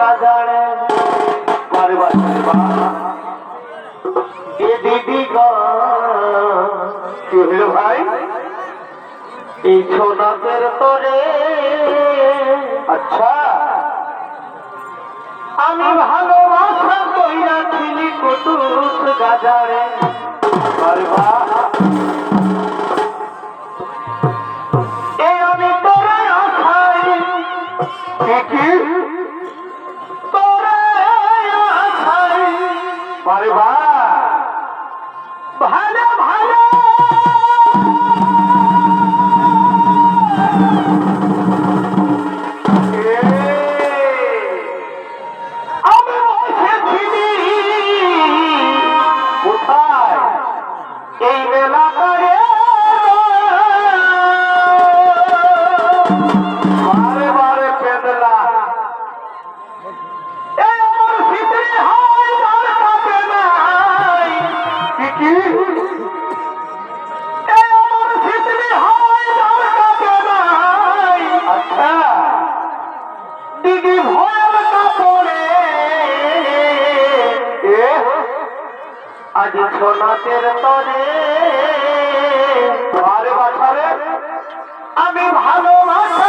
গাজারে বারবার এ দিদি গো কি হলো ভাই এই ছোনাদের তোরে আচ্ছা আমি ভালোবাসা কইরা ছিলি কুটুস গাজারে বারবার ভালো ভালো আমি বসেছিলি কোথায় এই মেলা করে বারে বারে পেদলা আজ ছোনাতের তরে আমি ভালোবাসা